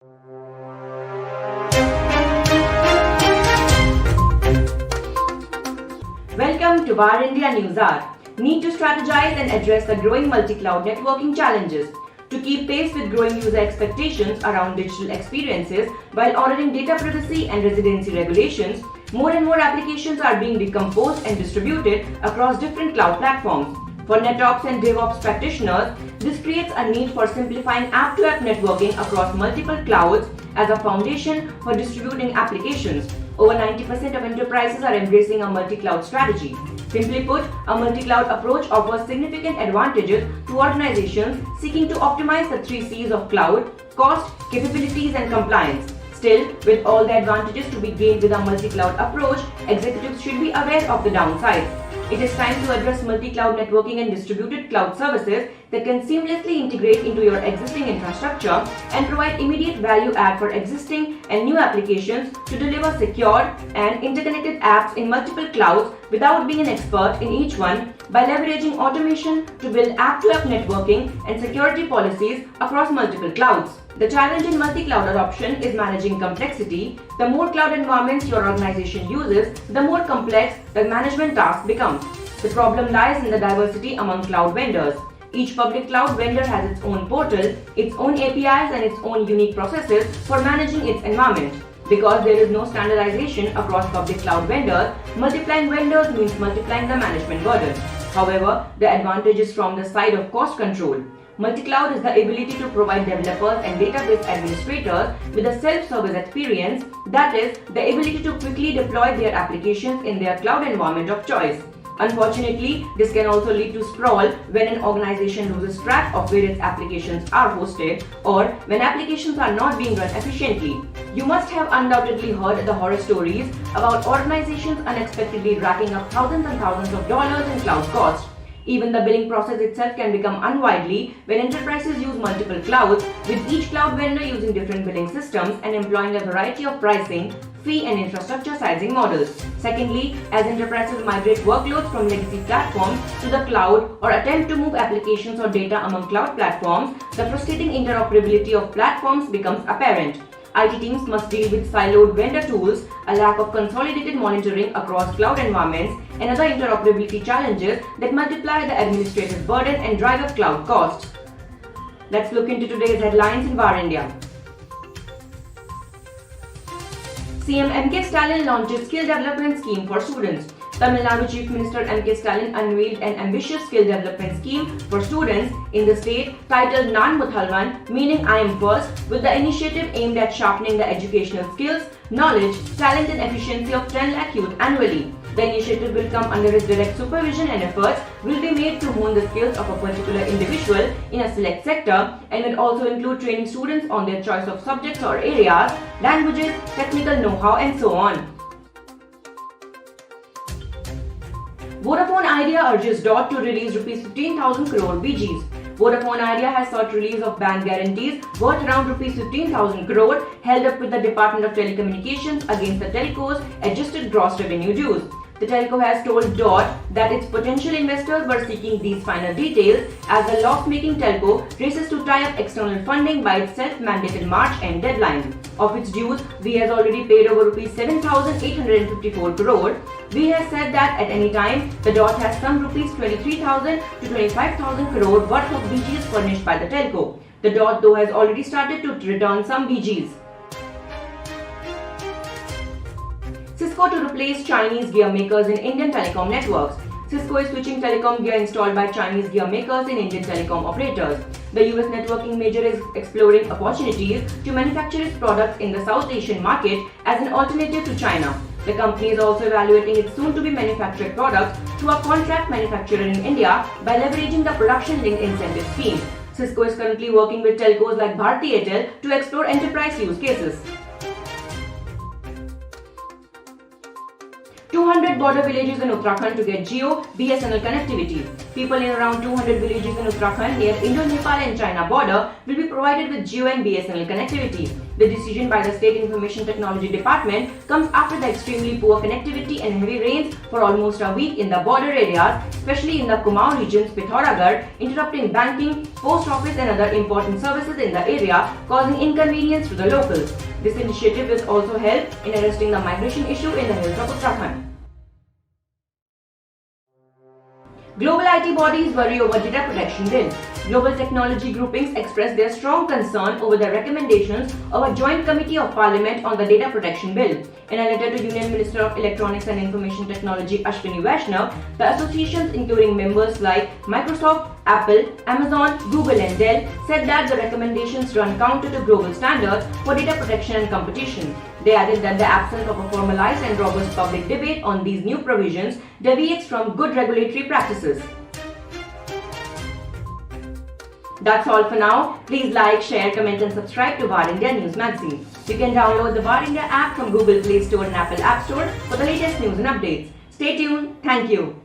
Welcome to VARINDIA News Hour. Need to strategize and address the growing multi-cloud networking challenges. To keep pace with growing user expectations around digital experiences while honoring data privacy and residency regulations, more and more applications are being decomposed and distributed across different cloud platforms. For NetOps and DevOps practitioners, this creates a need for simplifying app-to-app networking across multiple clouds as a foundation for distributing applications. Over 90% of enterprises are embracing a multi-cloud strategy. Simply put, a multi-cloud approach offers significant advantages to organizations seeking to optimize the 3 C's of cloud: cost, capabilities, and compliance. Still, with all the advantages to be gained with a multi-cloud approach, executives should be aware of the downsides. It is time to address multi-cloud networking and distributed cloud services that can seamlessly integrate into your existing infrastructure and provide immediate value add for existing and new applications to deliver secure and interconnected apps in multiple clouds without being an expert in each one, by leveraging automation to build app-to-app networking and security policies across multiple clouds. The challenge in multi-cloud adoption is managing complexity. The more cloud environments your organization uses, the more complex the management task becomes. The problem lies in the diversity among cloud vendors. Each public cloud vendor has its own portal, its own APIs, and its own unique processes for managing its environment. Because there is no standardization across public cloud vendors, multiplying vendors means multiplying the management burden. However, the advantage is from the side of cost control. Multi-cloud is the ability to provide developers and database administrators with a self-service experience, that is, the ability to quickly deploy their applications in their cloud environment of choice. Unfortunately, this can also lead to sprawl when an organization loses track of where its applications are hosted or when applications are not being run efficiently. You must have undoubtedly heard the horror stories about organizations unexpectedly racking up thousands and thousands of dollars in cloud costs. Even the billing process itself can become unwieldy when enterprises use multiple clouds, with each cloud vendor using different billing systems and employing a variety of pricing, fee, and infrastructure sizing models. Secondly, as enterprises migrate workloads from legacy platforms to the cloud or attempt to move applications or data among cloud platforms, the frustrating interoperability of platforms becomes apparent. IT teams must deal with siloed vendor tools, a lack of consolidated monitoring across cloud environments, and other interoperability challenges that multiply the administrative burden and drive up cloud costs. Let's look into today's headlines in VARINDIA. CM MK Stalin launches skill development scheme for students. Tamil Nadu Chief Minister MK Stalin unveiled an ambitious skill development scheme for students in the state titled Nan Muthalwan, meaning I am first, with the initiative aimed at sharpening the educational skills, knowledge, talent and efficiency of 10 lakh youth annually. The initiative will come under his direct supervision, and efforts will be made to hone the skills of a particular individual in a select sector, and will also include training students on their choice of subjects or areas, languages, technical know-how and so on. VodafoneIdea urges DOT to release Rs 15,000 crore BGs. VodafoneIdea has sought release of bank guarantees worth around Rs 15,000 crore held up with the Department of Telecommunications against the telco's adjusted gross revenue dues. The telco has told DOT that its potential investors were seeking these final details as the loss-making telco races to tie up external funding by its self-mandated March end deadline. Of its dues, VI has already paid over Rs 7,854 crore. VI has said that at any time, the DOT has some Rs 23,000 to 25,000 crore worth of BGs furnished by the telco. The DOT though has already started to return some BGs. Cisco to replace Chinese gear makers in Indian telecom networks. Cisco is switching telecom gear installed by Chinese gear makers in Indian telecom operators. The US networking major is exploring opportunities to manufacture its products in the South Asian market as an alternative to China. The company is also evaluating its soon-to-be manufactured products through a contract manufacturer in India by leveraging the production-linked incentive scheme. Cisco is currently working with telcos like Bharti Airtel to explore enterprise use cases. 200 border villages in Uttarakhand to get Jio BSNL connectivity. People in around 200 villages in Uttarakhand near Indo-Nepal and China border will be provided with Jio and BSNL connectivity. The decision by the State Information Technology Department comes after the extremely poor connectivity and heavy rains for almost a week in the border areas, especially in the Kumaon region's Pithoragarh, interrupting banking, post office and other important services in the area, causing inconvenience to the locals. This initiative will also help in arresting the migration issue in the hills of Uttarakhand. Global IT bodies worry over data protection bill. Global technology groupings expressed their strong concern over the recommendations of a joint committee of parliament on the data protection bill. In a letter to Union Minister of Electronics and Information Technology Ashwini Vaishnaw, the associations including members like Microsoft, Apple, Amazon, Google and Dell said that the recommendations run counter to global standards for data protection and competition. They added that the absence of a formalized and robust public debate on these new provisions deviates from good regulatory practices. That's all for now. Please like, share, comment and subscribe to VARINDIA News Magazine. You can download the VARINDIA app from Google Play Store and Apple App Store for the latest news and updates. Stay tuned. Thank you.